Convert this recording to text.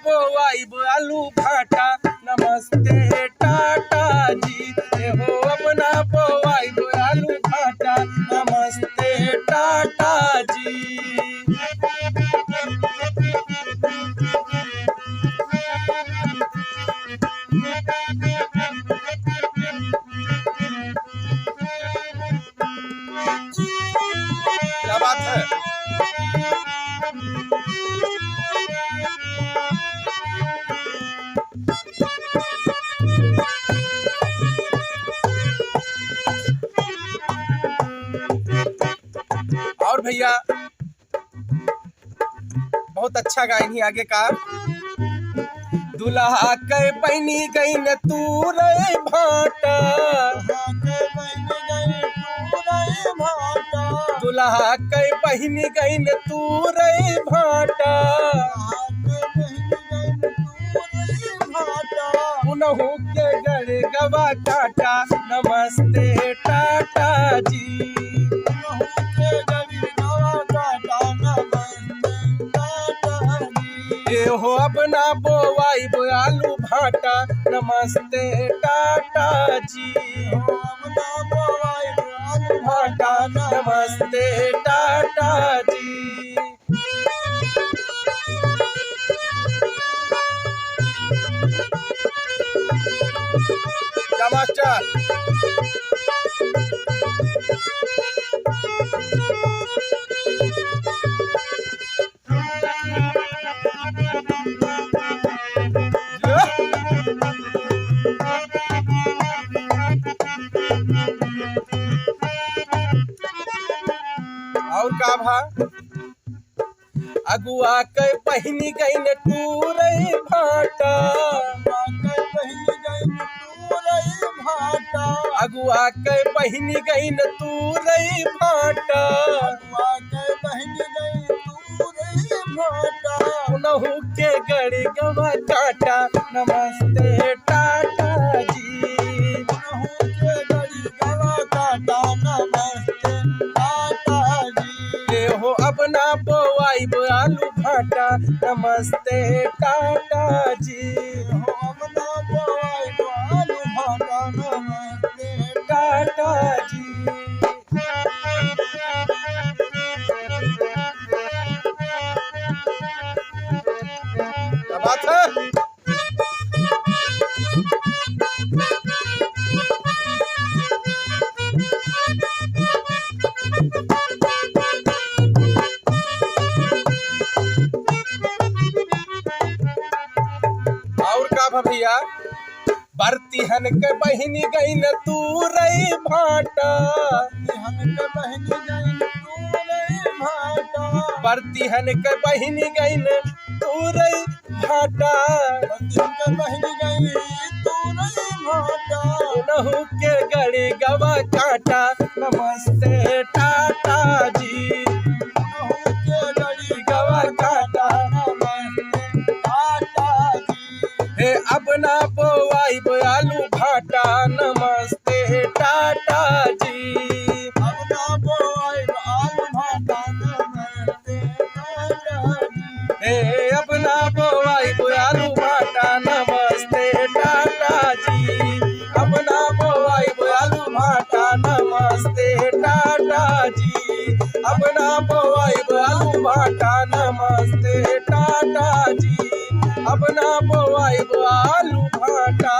बोवाई आलू भाटा नमस्ते टाटा जी। ये हो अपना बोवाई आलू भाटा नमस्ते टाटा जी। क्या बात है। और भैया बहुत अच्छा गायन ही आगे का। दुल्हा के बहनी गई न तू रे भाटा, दुल्हा के बहनी गई न तू रे भाटा, उनहु के गड़े गवा टाटा नमस्ते टाटा जी। ये हो अपना बोवाई आलू भाटा नमस्ते टाटा जी। भाटा नमस्ते टाटा जी। क्या मास्टर। और का भा। अगुआ के बहनी गई न तू रे भाटा, अगुआ के बहनी गई न तू रे भाटा, उनहु के गड़े गवा टाटा नमस्ते टाटा जी। ये हो अपना बोवाई आलू भाटा नमस्ते टाटा जी। टाटा जी। क्या बात है। और का भैया। बरतिहन के बहनी गई न तू रे भाटा, बरतिहन के बहनी गई न तू रे भाटा, उनहु के गड़े गवा टाटा नमस्ते टाटा जी। गवा टाटा हे अपना बोवाई आलू भाटा नमस्ते टाटा जी। हे अपना बोवाई आलू भाटा नमस्ते टाटा जी। अपना बोवाई आलू भाटा नमस्ते टाटा जी। अपना बोवाई आलू भाटा नमस्ते टाटा जी। अपना बोवाई आलू भाटा।